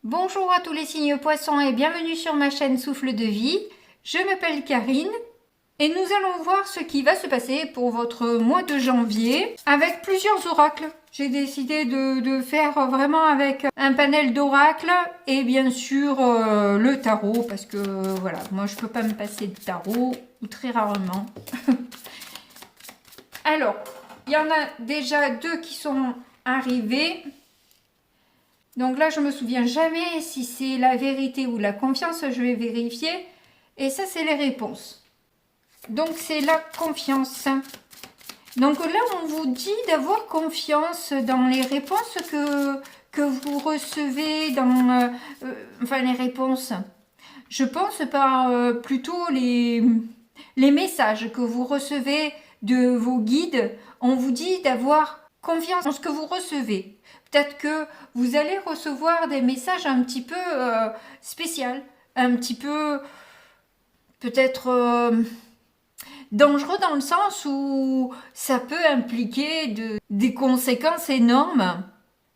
Bonjour à tous les signes poissons et bienvenue sur ma chaîne Souffle de vie. Je m'appelle Karine et nous allons voir ce qui va se passer pour votre mois de janvier avec plusieurs oracles. J'ai décidé de faire vraiment avec un panel d'oracles et bien sûr le tarot parce que voilà, moi je peux pas me passer de tarot ou très rarement. Alors, il y en a déjà deux qui sont arrivés. Donc là, je me souviens jamais si c'est la vérité ou la confiance, je vais vérifier. Et ça, c'est les réponses. Donc, c'est la confiance. Donc là, on vous dit d'avoir confiance dans les réponses que vous recevez, enfin les réponses. Je pense par plutôt les messages que vous recevez de vos guides. On vous dit d'avoir confiance en ce que vous recevez. Peut-être que vous allez recevoir des messages un petit peu spéciaux, un petit peu peut-être dangereux dans le sens où ça peut impliquer des conséquences énormes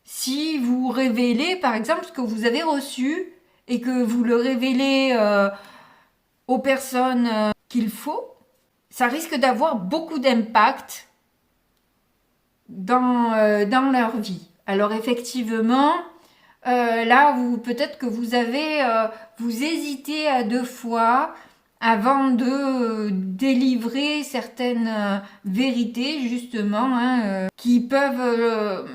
si vous révélez par exemple ce que vous avez reçu et que vous le révélez aux personnes qu'il faut. Ça risque d'avoir beaucoup d'impact dans leur vie. Alors effectivement, là, peut-être que vous hésitez à deux fois avant de délivrer certaines vérités justement qui peuvent,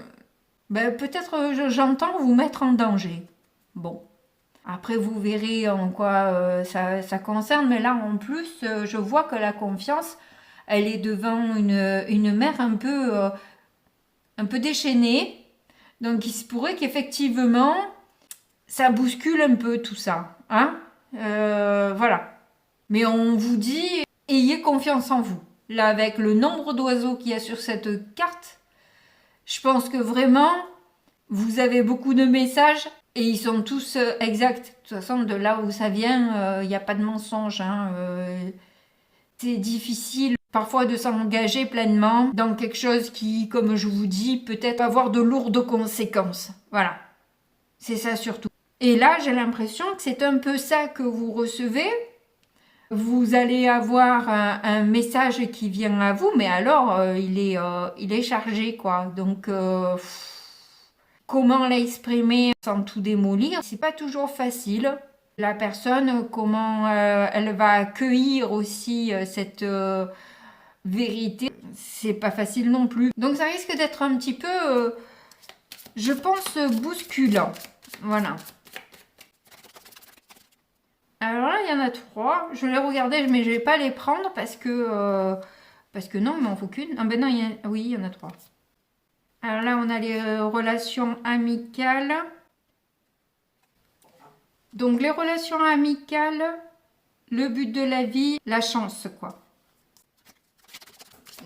peut-être, j'entends, vous mettre en danger. Bon. Après, vous verrez en quoi ça concerne, mais là, en plus, je vois que la confiance, elle est devant une mer un peu déchaînée. Donc, il se pourrait qu'effectivement, ça bouscule un peu tout ça. Voilà. Mais on vous dit, ayez confiance en vous. Là, avec le nombre d'oiseaux qu'il y a sur cette carte, je pense que vraiment, vous avez beaucoup de messages et ils sont tous exacts. De toute façon, de là où ça vient, il n'y a pas de mensonge. C'est difficile parfois de s'engager pleinement dans quelque chose qui, comme je vous dis, peut-être avoir de lourdes conséquences. Voilà, c'est ça surtout. Et là, j'ai l'impression que c'est un peu ça que vous recevez. Vous allez avoir un message qui vient à vous, mais alors il est chargé, quoi. Donc, comment l'exprimer sans tout démolir, c'est pas toujours facile. La personne, comment elle va accueillir aussi cette vérité, c'est pas facile non plus. Donc ça risque d'être un petit peu, je pense, bousculant. Voilà. Alors là, il y en a trois. Je vais les regarder, mais je vais pas les prendre parce que non, il m'en faut qu'une. Ah ben non, oui, il y en a trois. Alors là, on a les relations amicales. Donc les relations amicales, le but de la vie, la chance, quoi.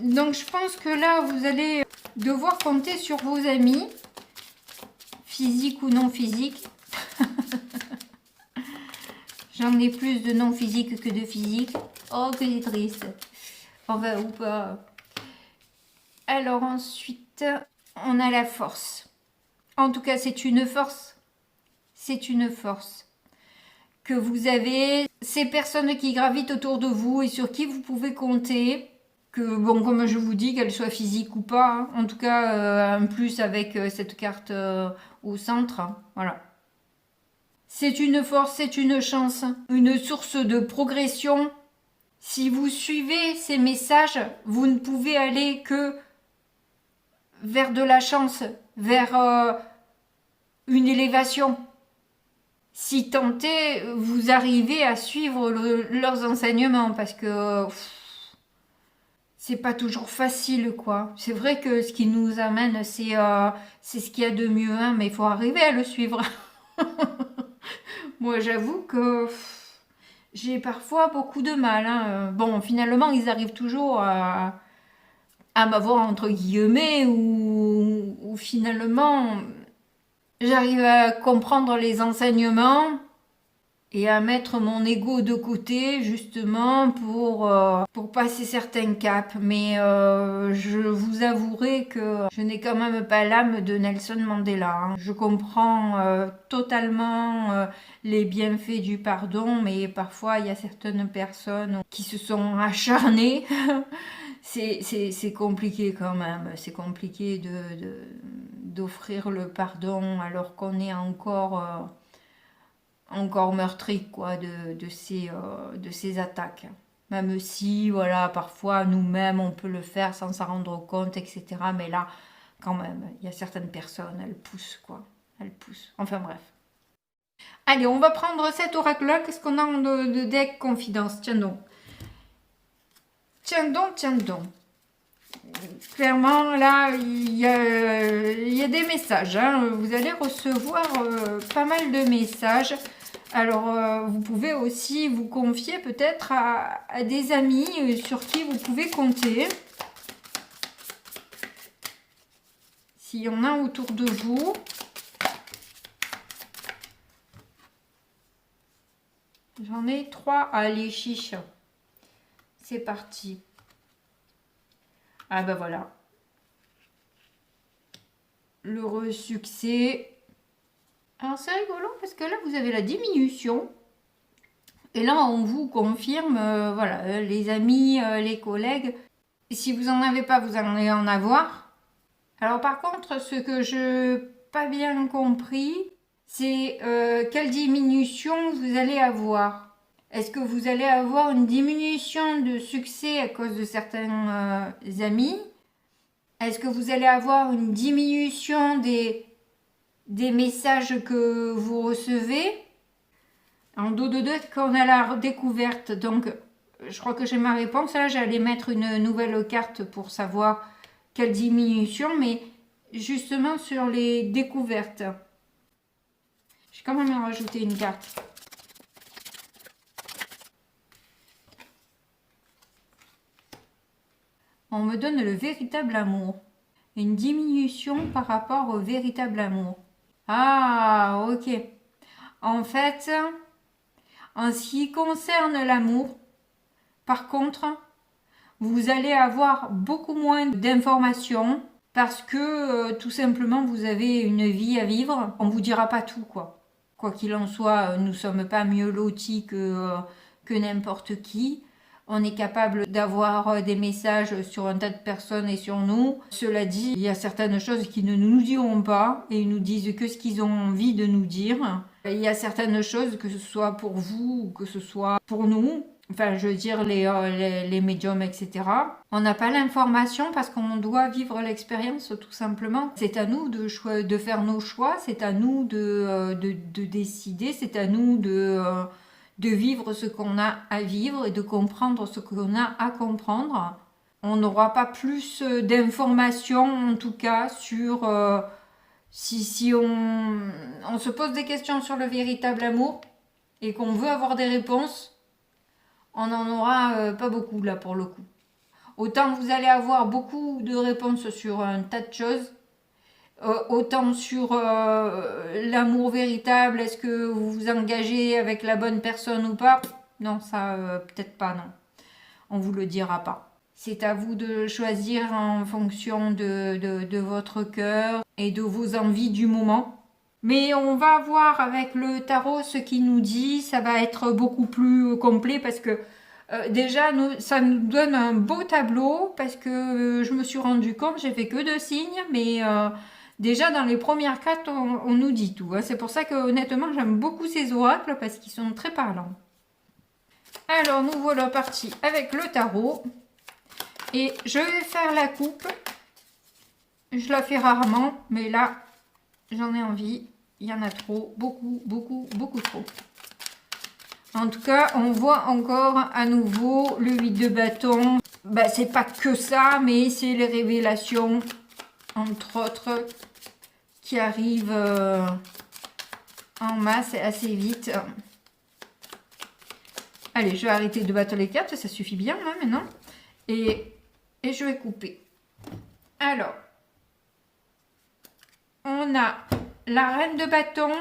Donc je pense que là, vous allez devoir compter sur vos amis, physiques ou non physiques. J'en ai plus de non physiques que de physiques. Oh, que c'est triste. Enfin, ou pas. Alors ensuite, on a la force. En tout cas, c'est une force. C'est une force que vous avez. Ces personnes qui gravitent autour de vous et sur qui vous pouvez compter. Que, bon, comme je vous dis, qu'elles soient physiques ou pas. En tout cas, un plus avec cette carte au centre. Voilà. C'est une force, c'est une chance, une source de progression. Si vous suivez ces messages, vous ne pouvez aller que vers de la chance, vers une élévation. Si tant est, vous arrivez à suivre leurs enseignements, parce que c'est pas toujours facile, quoi. C'est vrai que ce qui nous amène, c'est ce qu'il y a de mieux, mais il faut arriver à le suivre. Moi, j'avoue que j'ai parfois beaucoup de mal. Bon, finalement, ils arrivent toujours à m'avoir entre guillemets, ou finalement, j'arrive à comprendre les enseignements et à mettre mon ego de côté justement pour passer certains caps. Mais je vous avouerai que je n'ai quand même pas l'âme de Nelson Mandela, hein. Je comprends totalement les bienfaits du pardon, mais parfois il y a certaines personnes qui se sont acharnées. C'est compliqué quand même, c'est compliqué d'offrir le pardon alors qu'on est encore meurtri quoi, de ces attaques. Même si, voilà, parfois nous-mêmes on peut le faire sans s'en rendre compte, etc. Mais là, quand même, il y a certaines personnes, elles poussent quoi. Elles poussent. Enfin bref. Allez, on va prendre cet oracle-là. Qu'est-ce qu'on a de deck confidence? Tiens donc. Tiens donc, tiens donc. Clairement, là, il y a des messages, hein. Vous allez recevoir pas mal de messages. Alors, vous pouvez aussi vous confier peut-être à des amis sur qui vous pouvez compter. S'il y en a autour de vous. J'en ai 3. Allez, chiche. C'est parti. Ah ben voilà. L'heureux succès. Alors c'est rigolo parce que là vous avez la diminution. Et là on vous confirme, voilà, les amis, les collègues. Et si vous n'en avez pas, vous allez en avoir. Alors par contre, ce que je n'ai pas bien compris, c'est quelle diminution vous allez avoir. Est-ce que vous allez avoir une diminution de succès à cause de certains amis? Est-ce que vous allez avoir une diminution des messages que vous recevez? En dos de deux, qu'on a la découverte. Donc, je crois que j'ai ma réponse. Là, j'allais mettre une nouvelle carte pour savoir quelle diminution, mais justement sur les découvertes. J'ai quand même rajouté une carte. On me donne le véritable amour. Une diminution par rapport au véritable amour. Ah, ok. En fait, en ce qui concerne l'amour, par contre, vous allez avoir beaucoup moins d'informations parce que tout simplement vous avez une vie à vivre. On ne vous dira pas tout quoi. Quoi qu'il en soit, nous ne sommes pas mieux lotis que n'importe qui. On est capable d'avoir des messages sur un tas de personnes et sur nous. Cela dit, il y a certaines choses qui ne nous diront pas et ils nous disent que ce qu'ils ont envie de nous dire. Il y a certaines choses, que ce soit pour vous ou que ce soit pour nous, enfin je veux dire les médiums, etc. On n'a pas l'information parce qu'on doit vivre l'expérience tout simplement. C'est à nous de faire nos choix, c'est à nous de décider, c'est à nous de vivre ce qu'on a à vivre et de comprendre ce qu'on a à comprendre. On n'aura pas plus d'informations en tout cas sur si on se pose des questions sur le véritable amour et qu'on veut avoir des réponses, on n'en aura pas beaucoup là pour le coup. Autant vous allez avoir beaucoup de réponses sur un tas de choses, autant sur l'amour véritable, est-ce que vous vous engagez avec la bonne personne ou pas? Non, ça peut-être pas, non. On vous le dira pas. C'est à vous de choisir en fonction de votre cœur et de vos envies du moment. Mais on va voir avec le tarot ce qu'il nous dit. Ça va être beaucoup plus complet parce que déjà, ça nous donne un beau tableau parce que je me suis rendu compte, j'ai fait que 2 signes, mais déjà dans les premières cartes, on nous dit tout, hein. C'est pour ça que honnêtement, j'aime beaucoup ces oracles parce qu'ils sont très parlants. Alors, nous voilà partis avec le tarot. Et je vais faire la coupe. Je la fais rarement, mais là, j'en ai envie. Il y en a trop, beaucoup, beaucoup, beaucoup trop. En tout cas, on voit encore à nouveau le 8 de bâton. Bah, c'est pas que ça, mais c'est les révélations, entre autres, qui arrivent en masse et assez vite. Allez, je vais arrêter de battre les cartes, ça suffit bien là maintenant. Et je vais couper. Alors, on a la reine de bâton,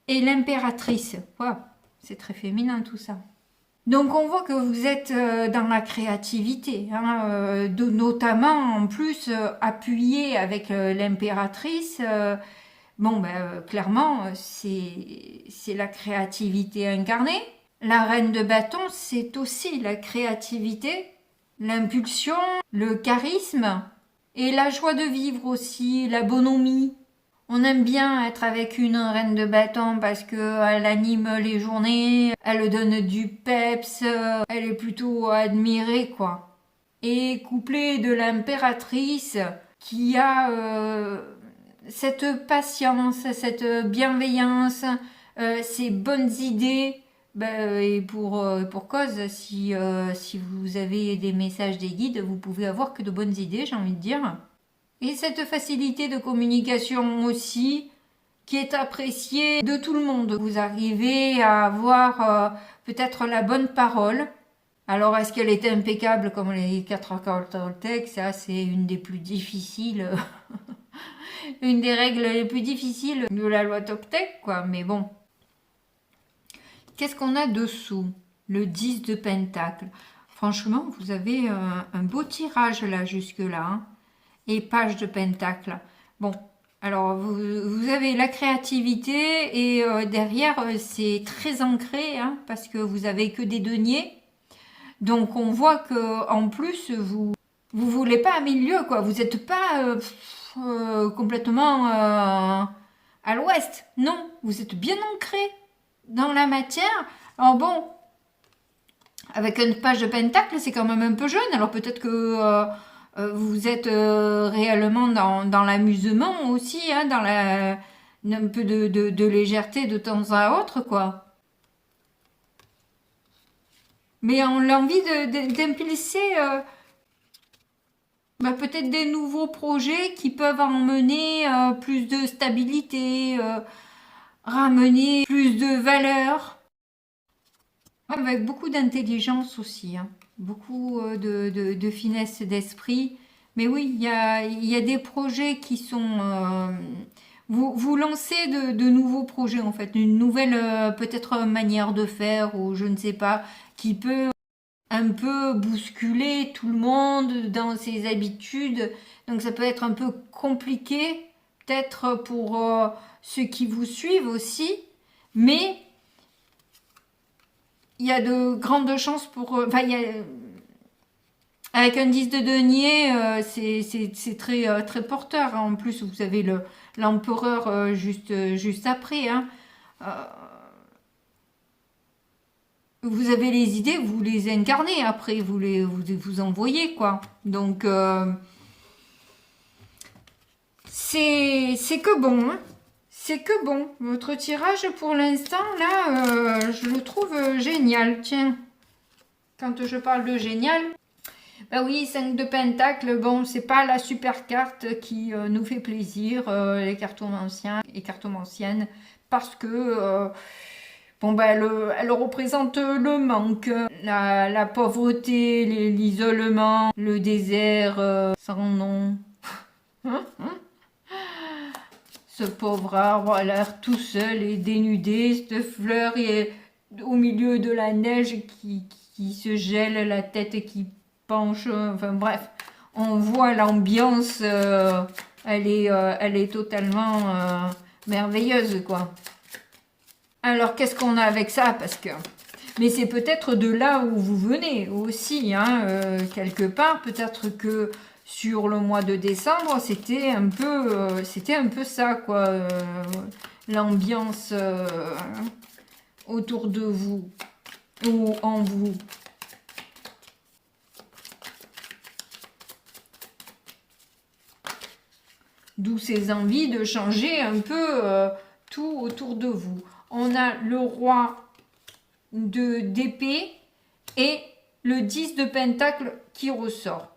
et l'impératrice. Wow, c'est très féminin tout ça. Donc on voit que vous êtes dans la créativité, hein, notamment en plus appuyé avec l'impératrice. Bon, ben, clairement, c'est la créativité incarnée. La reine de bâton, c'est aussi la créativité, l'impulsion, le charisme et la joie de vivre aussi, la bonhomie. On aime bien être avec une reine de bâton parce qu'elle anime les journées, elle donne du peps, elle est plutôt admirée, quoi. Et couplée de l'impératrice qui a cette patience, cette bienveillance, ces bonnes idées, et pour cause, si vous avez des messages des guides, vous pouvez avoir que de bonnes idées, j'ai envie de dire. Et cette facilité de communication aussi, qui est appréciée de tout le monde. Vous arrivez à avoir peut-être la bonne parole. Alors, est-ce qu'elle est impeccable comme les 4 accords Toltec? Ça, c'est une des plus difficiles, une des règles les plus difficiles de la loi Toltec, quoi. Mais bon. Qu'est-ce qu'on a dessous? Le 10 de Pentacle. Franchement, vous avez un beau tirage là, jusque-là. Hein. Et page de Pentacle. Bon, alors vous avez la créativité et derrière, c'est très ancré, hein, parce que vous avez que des deniers. Donc on voit que en plus, vous voulez pas un milieu, quoi. Vous n'êtes pas complètement à l'ouest. Non, vous êtes bien ancré dans la matière. Alors bon, avec une page de Pentacle, c'est quand même un peu jeune. Alors peut-être que vous êtes réellement dans l'amusement aussi, hein, dans un peu de légèreté de temps à autre, quoi. Mais on a envie d'impulser peut-être des nouveaux projets qui peuvent emmener plus de stabilité, ramener plus de valeur, avec beaucoup d'intelligence aussi, hein. Beaucoup de finesse d'esprit. Mais oui, il y a des projets qui sont... vous lancez de nouveaux projets, en fait. Une nouvelle, peut-être, manière de faire, ou je ne sais pas, qui peut un peu bousculer tout le monde dans ses habitudes. Donc ça peut être un peu compliqué, peut-être pour ceux qui vous suivent aussi. Mais il y a de grandes chances pour... avec un 10 de denier, c'est très, très porteur. Hein. En plus, vous avez l'empereur juste après. Hein. Vous avez les idées, vous les incarnez après, vous envoyez, quoi. Donc, c'est que bon, hein. C'est que bon. Votre tirage, pour l'instant, là, je le trouve génial. Tiens, quand je parle de génial... Ben oui, 5 de Pentacle, bon, c'est pas la super carte qui nous fait plaisir, les cartomanciens et cartomanciennes, parce que, elle représente le manque, la pauvreté, l'isolement, le désert sans nom. Ce pauvre arbre a l'air tout seul et dénudé, cette fleur est au milieu de la neige qui se gèle, la tête qui penche, enfin bref, on voit l'ambiance, elle est totalement merveilleuse, quoi. Alors qu'est-ce qu'on a avec ça? Parce que, mais c'est peut-être de là où vous venez aussi, hein, quelque part, peut-être que sur le mois de décembre, c'était un peu ça, quoi, l'ambiance autour de vous ou en vous. D'où ces envies de changer un peu tout autour de vous. On a le roi d'épée et le 10 de pentacle qui ressort.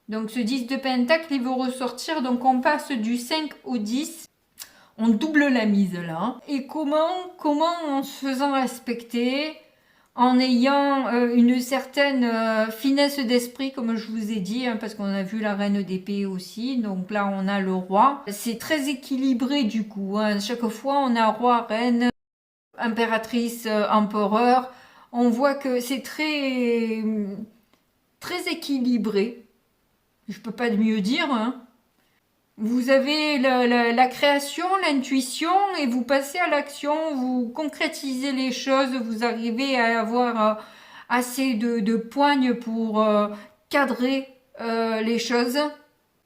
Donc ce 10 de pentacle, il veut ressortir. Donc on passe du 5 au 10. On double la mise là. Et comment en se faisant respecter, en ayant une certaine finesse d'esprit, comme je vous ai dit, hein, parce qu'on a vu la reine d'épée aussi, donc là on a le roi. C'est très équilibré du coup, hein. Chaque fois on a roi, reine, impératrice, empereur. On voit que c'est très équilibré. Je peux pas mieux dire, hein. Vous avez la création, l'intuition et vous passez à l'action, vous concrétisez les choses, vous arrivez à avoir assez de poigne pour cadrer les choses.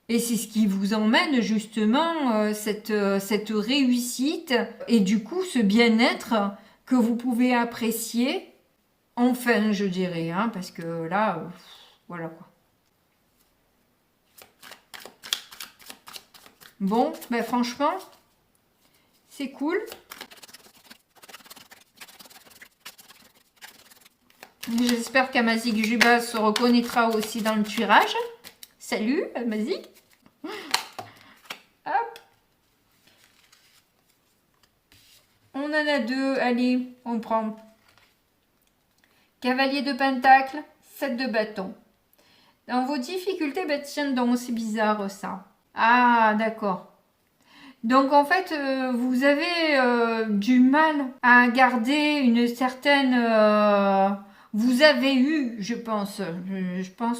Et c'est ce qui vous emmène justement cette réussite et du coup ce bien-être que vous pouvez apprécier, enfin je dirais, hein, parce que là, voilà quoi. Bon, ben franchement, c'est cool. J'espère qu'Amazik Juba se reconnaîtra aussi dans le tirage. Salut Amazik. Hop. On en a deux, allez, on prend. Cavalier de pentacle, 7 de bâton. Dans vos difficultés, ben tiens donc, c'est bizarre ça. Ah, d'accord. Donc en fait, vous avez du mal à garder une certaine... vous avez eu, je pense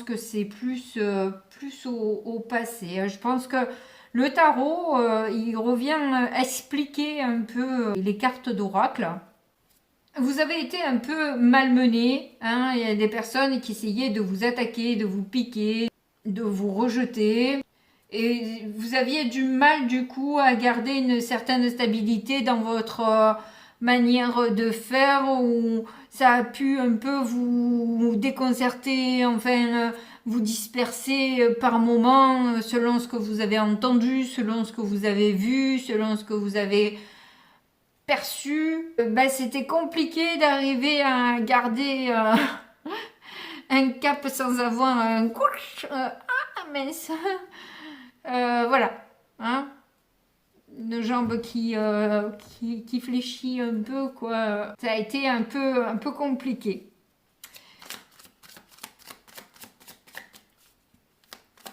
que c'est plus au passé. Je pense que le tarot, il revient expliquer un peu les cartes d'oracle. Vous avez été un peu malmené, hein, il y a des personnes qui essayaient de vous attaquer, de vous piquer, de vous rejeter. Et vous aviez du mal du coup à garder une certaine stabilité dans votre manière de faire, ou ça a pu un peu vous déconcerter, enfin vous disperser par moments selon ce que vous avez entendu, selon ce que vous avez vu, selon ce que vous avez perçu. C'était compliqué d'arriver à garder un cap sans avoir un couche. Mince. Voilà, hein, une jambe qui fléchit un peu, quoi. Ça a été un peu compliqué.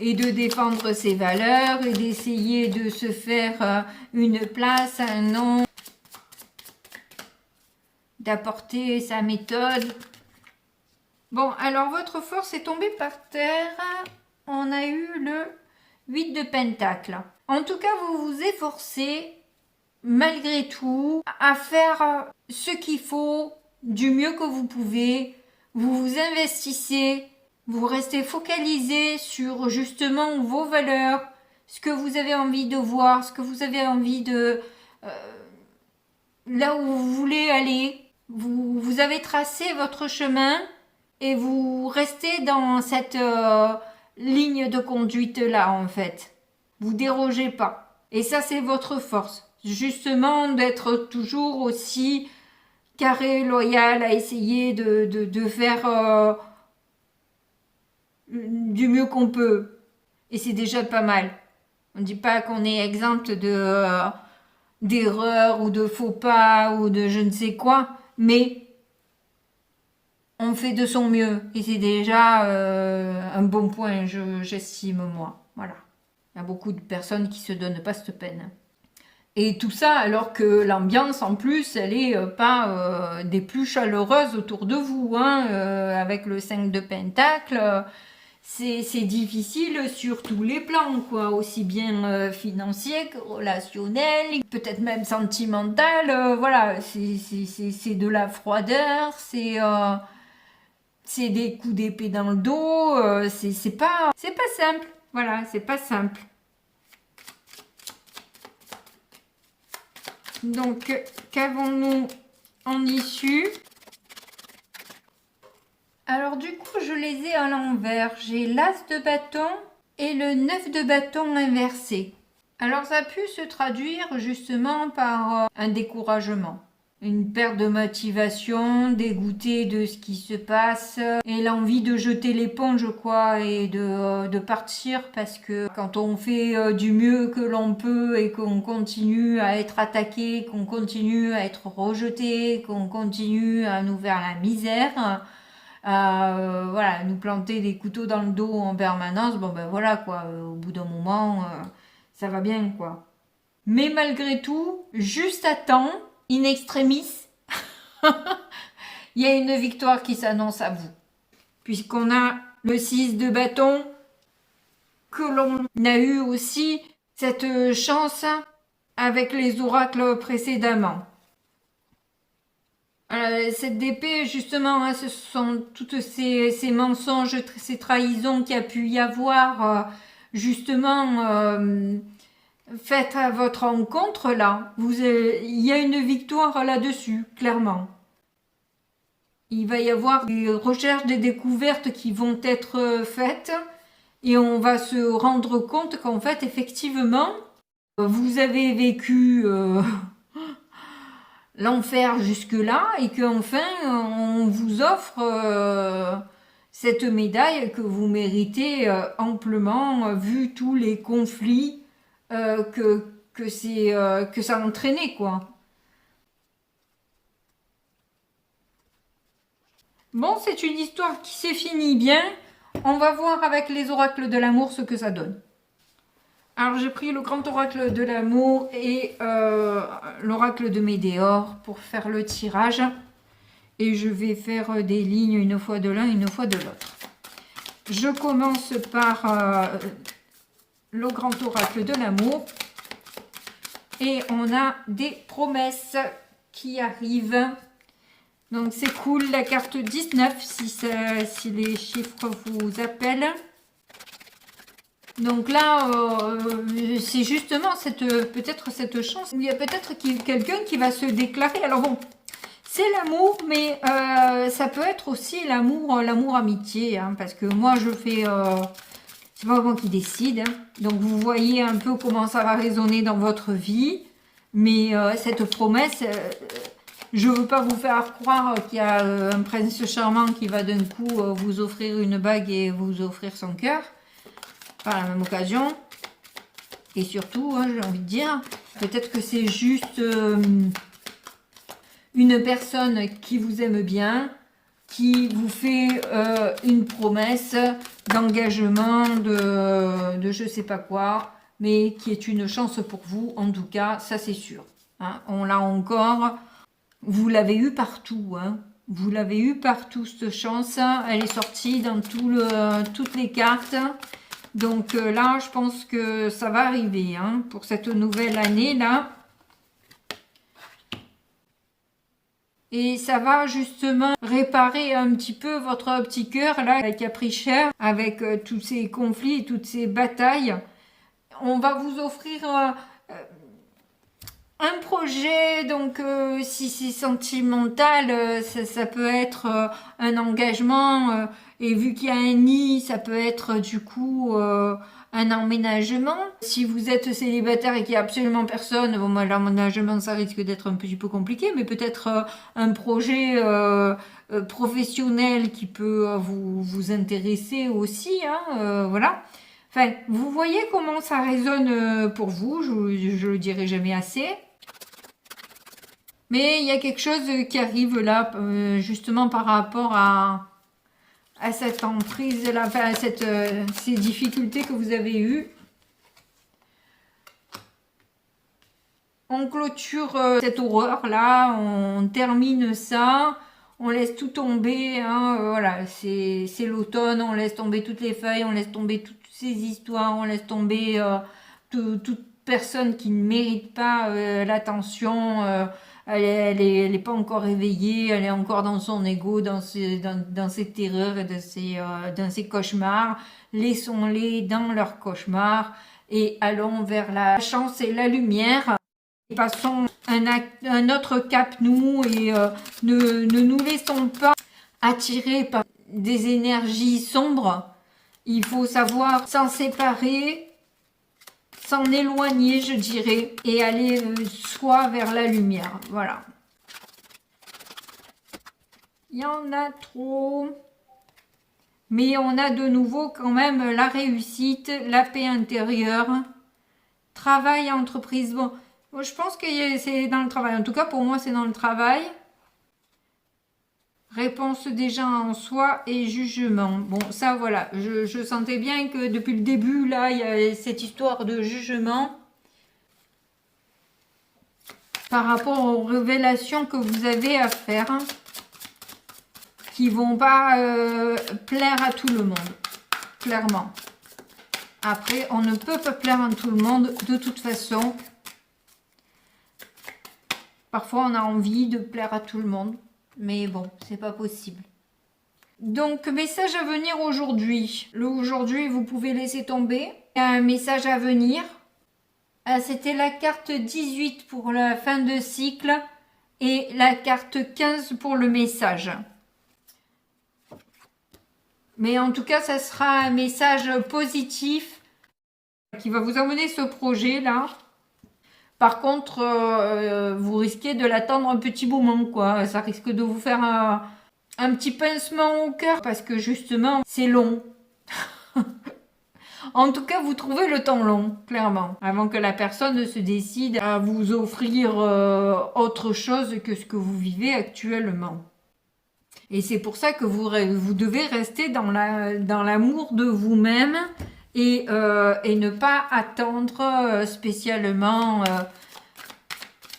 Et de défendre ses valeurs et d'essayer de se faire une place, un nom, d'apporter sa méthode. Bon, alors votre force est tombée par terre. On a eu le 8 de pentacle. En tout cas, vous vous efforcez, malgré tout, à faire ce qu'il faut du mieux que vous pouvez. Vous vous investissez, vous restez focalisé sur justement vos valeurs, ce que vous avez envie de voir, ce que vous avez envie de... là où vous voulez aller. Vous avez tracé votre chemin et vous restez dans cette... ligne de conduite là en fait. Vous dérogez pas. Et ça c'est votre force. Justement d'être toujours aussi carré, loyal, à essayer de faire du mieux qu'on peut. Et c'est déjà pas mal. On ne dit pas qu'on est exempt d'erreurs ou de faux pas ou de je ne sais quoi, mais on fait de son mieux et c'est déjà un bon point, j'estime moi. Voilà. Il y a beaucoup de personnes qui se donnent pas cette peine. Et tout ça alors que l'ambiance en plus, elle est pas des plus chaleureuses autour de vous. Hein, avec le 5 de pentacle, c'est difficile sur tous les plans, quoi. Aussi bien financier que relationnel, peut-être même sentimental. Voilà, c'est de la froideur, c'est des coups d'épée dans le dos, c'est pas simple. Voilà, c'est pas simple. Donc, qu'avons-nous en issue? Alors du coup, je les ai à l'envers. J'ai l'as de bâton et le 9 de bâton inversé. Alors ça a pu se traduire justement par un découragement. Une perte de motivation, dégoûté de ce qui se passe et l'envie de jeter l'éponge quoi et de partir parce que quand on fait du mieux que l'on peut et qu'on continue à être attaqué, qu'on continue à être rejeté, qu'on continue à nous faire la misère, voilà, nous planter des couteaux dans le dos en permanence, bon ben voilà quoi, au bout d'un moment ça va bien quoi. Mais malgré tout, juste à temps, in extremis, Il y a une victoire qui s'annonce à vous. Puisqu'on a le 6 de bâton, que l'on a eu aussi cette chance avec les oracles précédemment. Cette d'épée, justement, hein, ce sont toutes ces mensonges, ces trahisons qu'il y a pu y avoir, justement, faites à votre encontre, là. Il y a une victoire là-dessus, clairement. Il va y avoir des recherches, des découvertes qui vont être faites et on va se rendre compte qu'en fait, effectivement, vous avez vécu l'enfer jusque-là et qu'enfin, on vous offre cette médaille que vous méritez amplement, vu tous les conflits que ça a entraîné, quoi. Bon, c'est une histoire qui s'est finie bien. On va voir avec les oracles de l'amour ce que ça donne. Alors j'ai pris le grand oracle de l'amour et l'oracle de Médéor pour faire le tirage. Et je vais faire des lignes une fois de l'un, une fois de l'autre. Je commence par le grand oracle de l'amour. Et on a des promesses qui arrivent. Donc c'est cool, la carte 19, si les chiffres vous appellent. Donc là, c'est justement peut-être cette chance où il y a peut-être quelqu'un qui va se déclarer. Alors bon, c'est l'amour, mais ça peut être aussi l'amour amitié, hein, parce que moi je fais, c'est pas moi qui décide. Hein. Donc vous voyez un peu comment ça va résonner dans votre vie, mais cette promesse. Je ne veux pas vous faire croire qu'il y a un prince charmant qui va d'un coup vous offrir une bague et vous offrir son cœur par la même occasion. Et surtout, hein, j'ai envie de dire, peut-être que c'est juste une personne qui vous aime bien, qui vous fait une promesse d'engagement, de je ne sais pas quoi, mais qui est une chance pour vous, en tout cas, ça c'est sûr. Hein. On l'a encore... Vous l'avez eu partout, hein. Vous l'avez eu partout, cette chance. Elle est sortie dans toutes les cartes. Donc là, je pense que ça va arriver, hein, pour cette nouvelle année, là. Et ça va justement réparer un petit peu votre petit cœur, là, qui a pris cher avec tous ces conflits, toutes ces batailles. On va vous offrir... un projet, donc si c'est sentimental, ça peut être un engagement, et vu qu'il y a un nid, ça peut être du coup un emménagement. Si vous êtes célibataire et qu'il n'y a absolument personne, bon, moi, l'emménagement, ça risque d'être un petit peu compliqué, mais peut-être un projet professionnel qui peut vous intéresser aussi, hein, voilà. Enfin, vous voyez comment ça résonne pour vous, je le dirai jamais assez. Mais il y a quelque chose qui arrive là, justement par rapport à cette emprise-là, enfin à ces difficultés que vous avez eues. On clôture cette horreur-là, on termine ça, on laisse tout tomber, hein, voilà, c'est l'automne, on laisse tomber toutes les feuilles, on laisse tomber toutes ces histoires, on laisse tomber toute personne qui ne mérite pas l'attention, elle est pas encore réveillée, elle est encore dans son ego, dans ses terreurs et dans ses cauchemars. Laissons-les dans leurs cauchemars et allons vers la chance et la lumière. Et passons un autre cap, nous, et ne nous laissons pas attirer par des énergies sombres. Il faut savoir s'en séparer, s'en éloigner, je dirais, et aller soit vers la lumière. Voilà. Il y en a trop. Mais on a de nouveau quand même la réussite, la paix intérieure, travail, entreprise. Bon, je pense que c'est dans le travail. En tout cas, pour moi, c'est dans le travail. Réponse déjà en soi et jugement. Bon, ça, voilà. Je sentais bien que depuis le début, là, il y a cette histoire de jugement. par rapport aux révélations que vous avez à faire, qui vont pas plaire à tout le monde, clairement. Après, on ne peut pas plaire à tout le monde de toute façon. Parfois, on a envie de plaire à tout le monde, mais bon, c'est pas possible. Donc, message à venir aujourd'hui. Le aujourd'hui, vous pouvez laisser tomber. Il y a un message à venir. C'était la carte 18 pour la fin de cycle et la carte 15 pour le message. Mais en tout cas, ça sera un message positif qui va vous emmener ce projet-là. Par contre, vous risquez de l'attendre un petit moment, quoi. Ça risque de vous faire un petit pincement au cœur parce que justement, c'est long. En tout cas, vous trouvez le temps long, clairement, avant que la personne se décide à vous offrir autre chose que ce que vous vivez actuellement. Et c'est pour ça que vous devez rester dans l'amour de vous-même et ne pas attendre spécialement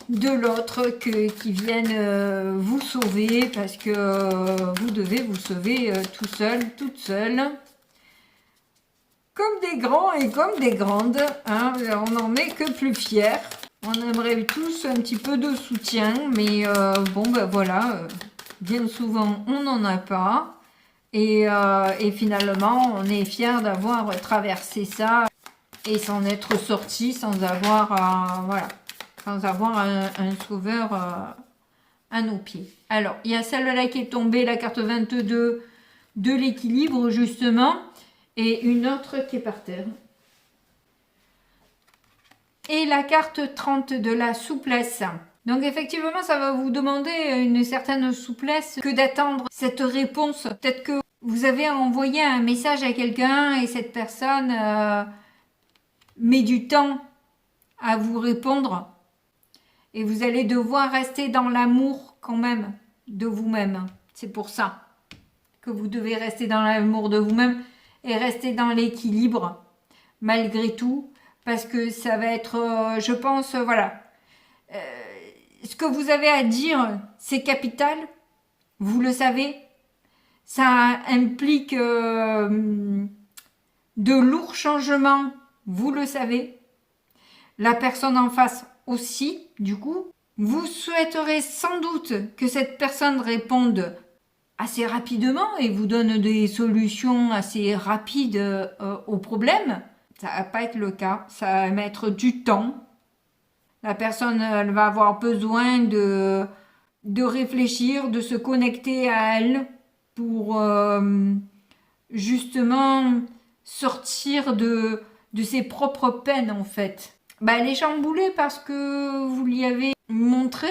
de l'autre qui vienne vous sauver, parce que vous devez vous sauver tout seul, toute seule. Comme des grands et comme des grandes, hein, on n'en est que plus fiers. On aimerait tous un petit peu de soutien, mais bon, ben voilà, bien souvent on n'en a pas. Et finalement, on est fiers d'avoir traversé ça et s'en être sorti sans avoir, voilà, sans avoir un sauveur à nos pieds. Alors, il y a celle-là qui est tombée, la carte 22 de l'équilibre, justement. Et une autre qui est par terre. Et la carte 30 de la souplesse. Donc effectivement, ça va vous demander une certaine souplesse que d'attendre cette réponse. Peut-être que vous avez envoyé un message à quelqu'un et cette personne met du temps à vous répondre. Et vous allez devoir rester dans l'amour quand même de vous-même. C'est pour ça que vous devez rester dans l'amour de vous-même. Et rester dans l'équilibre, malgré tout, parce que ça va être, je pense, voilà, ce que vous avez à dire, c'est capital, vous le savez, ça implique de lourds changements, vous le savez, la personne en face aussi, du coup, vous souhaiterez sans doute que cette personne réponde assez rapidement et vous donne des solutions assez rapides aux problèmes. Ça va pas être le cas, ça va mettre du temps. La personne elle va avoir besoin de réfléchir, de se connecter à elle pour justement sortir de ses propres peines en fait. Bah, elle est chamboulée parce que vous lui avez montré.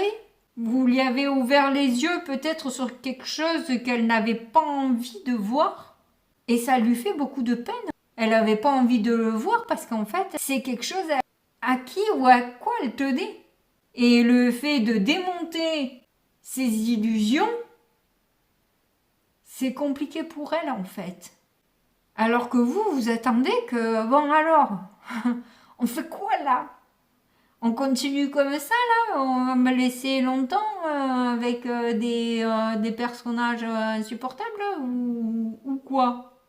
Vous lui avez ouvert les yeux peut-être sur quelque chose qu'elle n'avait pas envie de voir. Et ça lui fait beaucoup de peine. Elle n'avait pas envie de le voir parce qu'en fait, c'est quelque chose à qui ou à quoi elle tenait. Et le fait de démonter ses illusions, c'est compliqué pour elle en fait. Alors que vous attendez que, bon alors, on fait quoi là ? On continue comme ça, là? On va me laisser longtemps avec des personnages insupportables ou quoi?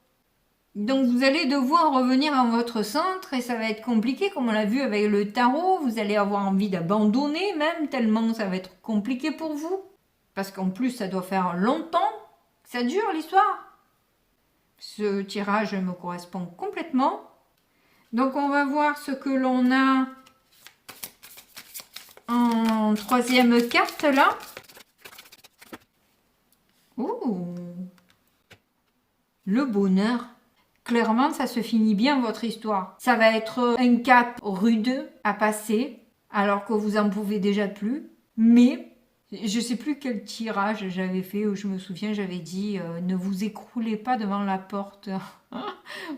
Donc, vous allez devoir revenir à votre centre et ça va être compliqué, comme on l'a vu avec le tarot. Vous allez avoir envie d'abandonner même, tellement ça va être compliqué pour vous. Parce qu'en plus, ça doit faire longtemps que ça dure, l'histoire. Ce tirage me correspond complètement. Donc, on va voir ce que l'on a en troisième carte là. Ouh, le bonheur. Clairement, ça se finit bien votre histoire. Ça va être un cap rude à passer, alors que vous en pouvez déjà plus. Mais je sais plus quel tirage j'avais fait où je me souviens, j'avais dit ne vous écroulez pas devant la porte.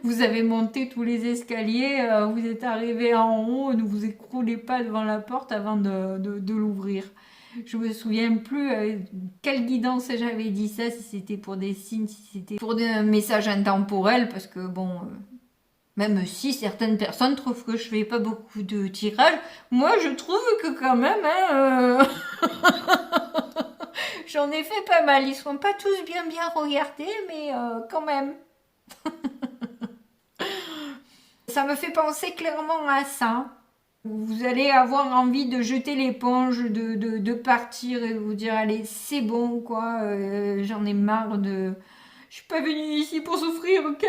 Vous avez monté tous les escaliers, vous êtes arrivé en haut, ne vous écroulez pas devant la porte avant de l'ouvrir. Je me souviens plus quelle guidance j'avais dit ça, si c'était pour des signes, si c'était pour des messages intemporels, parce que bon, Même si certaines personnes trouvent que je fais pas beaucoup de tirages, moi je trouve que quand même, hein, j'en ai fait pas mal. Ils sont pas tous bien regardés, mais quand même. Ça me fait penser clairement à ça. Vous allez avoir envie de jeter l'éponge, de partir et de vous dire allez c'est bon quoi, j'en ai marre de... Je suis pas venue ici pour souffrir, ok?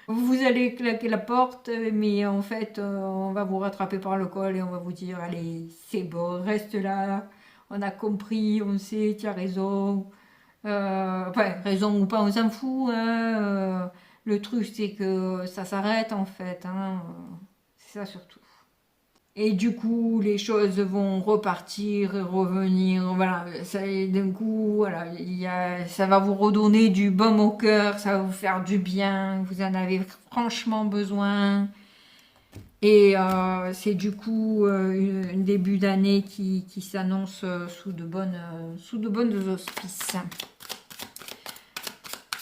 Vous allez claquer la porte, mais en fait on va vous rattraper par le col et on va vous dire allez c'est bon, reste là, on a compris, on sait, tu as raison. Enfin, raison ou pas, on s'en fout. Hein, le truc c'est que ça s'arrête en fait. Hein, c'est ça surtout. Et du coup, les choses vont repartir et revenir. Voilà, d'un coup, voilà, ça va vous redonner du baume au cœur, ça va vous faire du bien. Vous en avez franchement besoin. Et c'est du coup un début d'année qui s'annonce sous de bonnes auspices.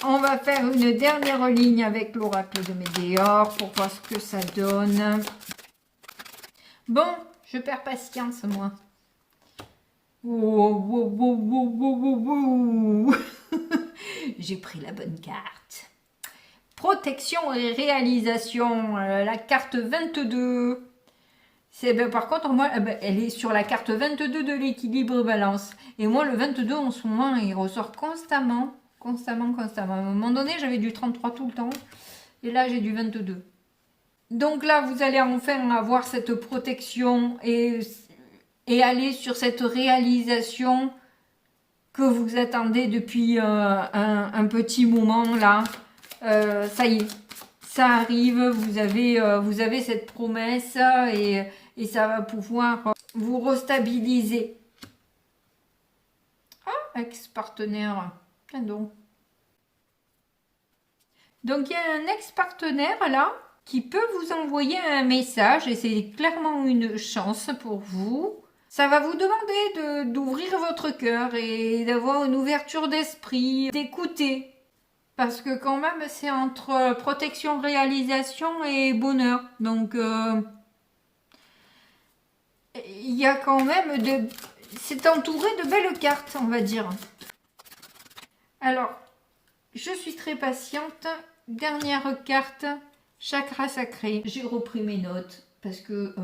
On va faire une dernière ligne avec l'oracle de Médéor pour voir ce que ça donne. Bon, je perds patience, moi. J'ai pris la bonne carte. Protection et réalisation, la carte 22. Par contre, moi, elle est sur la carte 22 de l'équilibre balance. Et moi, le 22, en ce moment, il ressort constamment. Constamment. À un moment donné, j'avais du 33 tout le temps. Et là, j'ai du 22. Donc là, vous allez enfin avoir cette protection et aller sur cette réalisation que vous attendez depuis un petit moment là. Ça y est, ça arrive, vous avez cette promesse et ça va pouvoir vous restabiliser. Ah, ex-partenaire, tiens donc. Donc il y a un ex-partenaire là qui peut vous envoyer un message et c'est clairement une chance pour vous. Ça va vous demander d'ouvrir votre cœur et d'avoir une ouverture d'esprit, d'écouter. Parce que quand même, c'est entre protection, réalisation et bonheur. Donc, il y a quand même c'est entouré de belles cartes, on va dire. Alors, je suis très patiente. Dernière carte. Chakra sacré. J'ai repris mes notes parce que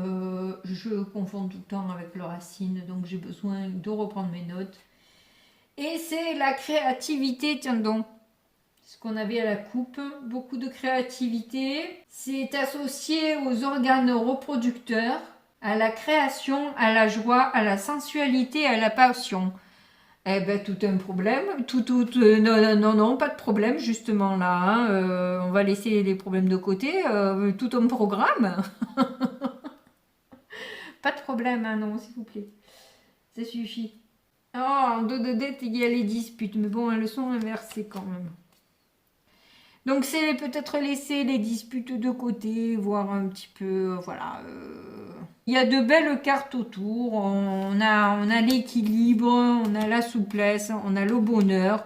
je confonds tout le temps avec le racine, donc j'ai besoin de reprendre mes notes. Et c'est la créativité, tiens donc. Ce qu'on avait à la coupe, beaucoup de créativité. C'est associé aux organes reproducteurs, à la création, à la joie, à la sensualité, à la passion. Eh ben, tout un problème. Non, pas de problème, justement, là. Hein. On va laisser les problèmes de côté. Tout un programme. Pas de problème, hein, non, s'il vous plaît. Ça suffit. Oh, en dos de dette, il y a les disputes. Mais bon, elles sont inversées quand même. Donc, c'est peut-être laisser les disputes de côté, voir un petit peu, voilà. Il y a de belles cartes autour. On a l'équilibre, on a la souplesse, on a le bonheur,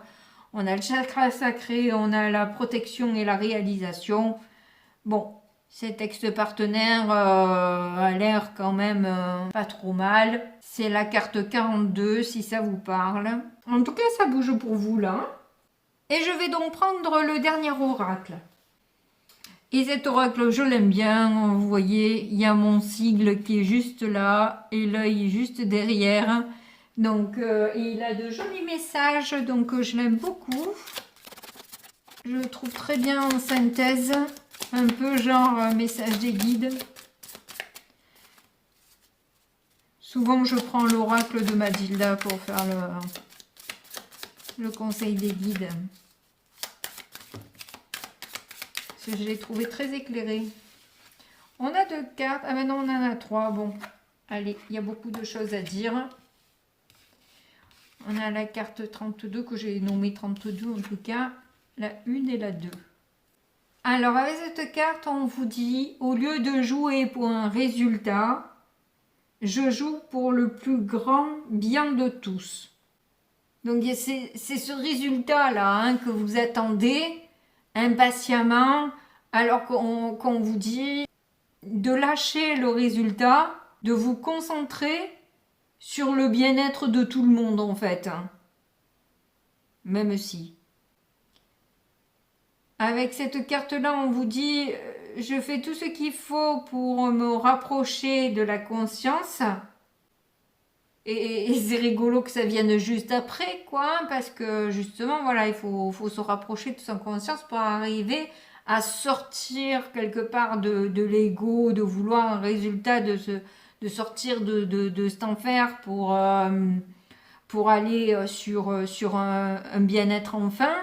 on a le chakra sacré, on a la protection et la réalisation. Bon, cet ex-partenaire a l'air quand même pas trop mal. C'est la carte 42 si ça vous parle. En tout cas, ça bouge pour vous là. Et je vais donc prendre le dernier oracle. Et cet oracle, je l'aime bien. Vous voyez, il y a mon sigle qui est juste là et l'œil juste derrière. Donc, il a de jolis messages, donc je l'aime beaucoup. Je le trouve très bien en synthèse. Un peu genre message des guides. Souvent, je prends l'oracle de Mathilda pour faire le conseil des guides. Parce que je l'ai trouvé très éclairé. On a 2 cartes. Ah ben non, on en a 3. Bon, allez, il y a beaucoup de choses à dire. On a la carte 32 que j'ai nommée 32 en tout cas. La 1 et la 2. Alors avec cette carte, on vous dit, au lieu de jouer pour un résultat, je joue pour le plus grand bien de tous. Donc c'est ce résultat-là hein, que vous attendez impatiemment. Alors qu'on vous dit de lâcher le résultat, de vous concentrer sur le bien-être de tout le monde en fait. Même si. Avec cette carte-là, on vous dit je fais tout ce qu'il faut pour me rapprocher de la conscience. Et c'est rigolo que ça vienne juste après, quoi, hein, parce que justement, voilà, il faut se rapprocher de sa conscience pour arriver à sortir quelque part de l'ego, de vouloir un résultat, de sortir de cet enfer pour aller sur un bien-être enfin,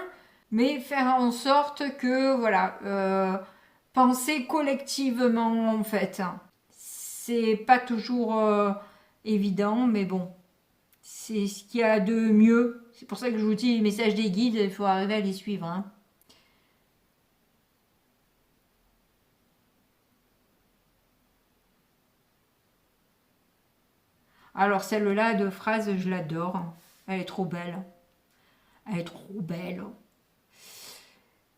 mais faire en sorte que, voilà, penser collectivement en fait. C'est pas toujours évident, mais bon, c'est ce qu'il y a de mieux. C'est pour ça que je vous dis les messages des guides, il faut arriver à les suivre, hein. Alors celle-là de phrase, je l'adore. Elle est trop belle. Elle est trop belle.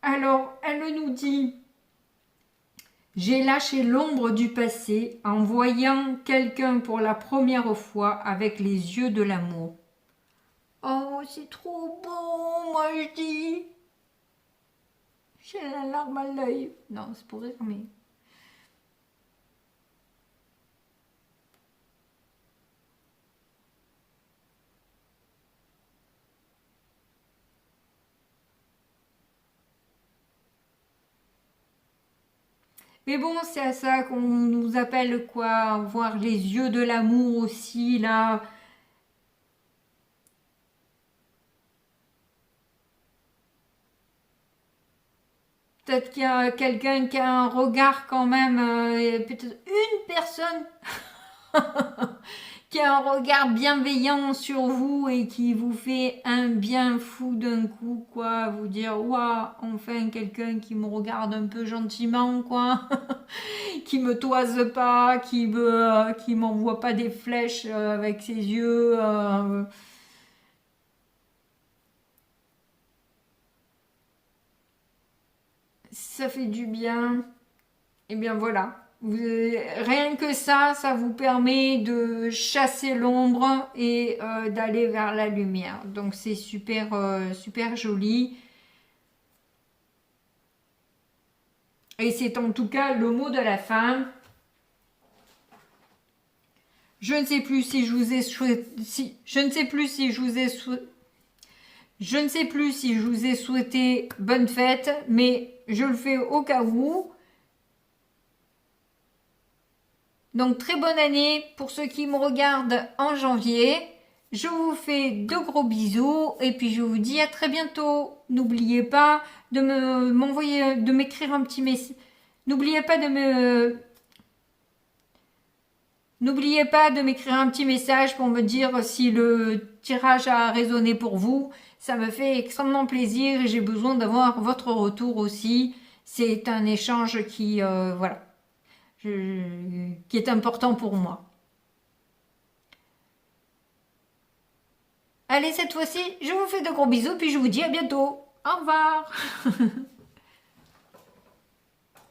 Alors, elle nous dit: j'ai lâché l'ombre du passé en voyant quelqu'un pour la première fois avec les yeux de l'amour. Oh, c'est trop beau, moi je dis. J'ai la larme à l'œil. Non, c'est pour rire, mais... Mais bon, c'est à ça qu'on nous appelle, quoi, voir les yeux de l'amour aussi, là. Peut-être qu'il y a quelqu'un qui a un regard quand même, peut-être une personne qui a un regard bienveillant sur vous et qui vous fait un bien fou d'un coup, quoi. Vous dire, waouh, enfin quelqu'un qui me regarde un peu gentiment, quoi. Qui me toise pas, qui m'envoie pas des flèches avec ses yeux. Ça fait du bien. Et bien voilà. Rien que ça vous permet de chasser l'ombre et d'aller vers la lumière. Donc c'est super, super joli. Et c'est en tout cas le mot de la fin. Je ne sais plus si je vous ai je ne sais plus si je vous ai je ne sais plus si je vous ai souhaité bonne fête, mais je le fais au cas où. Donc très bonne année pour ceux qui me regardent en janvier. Je vous fais de gros bisous et puis je vous dis à très bientôt. N'oubliez pas de m'envoyer, de m'écrire un petit message. N'oubliez pas de me N'oubliez pas de m'écrire un petit message pour me dire si le tirage a résonné pour vous. Ça me fait extrêmement plaisir et j'ai besoin d'avoir votre retour aussi. C'est un échange qui, voilà, qui est important pour moi. Allez, cette fois-ci, je vous fais de gros bisous puis je vous dis à bientôt. Au revoir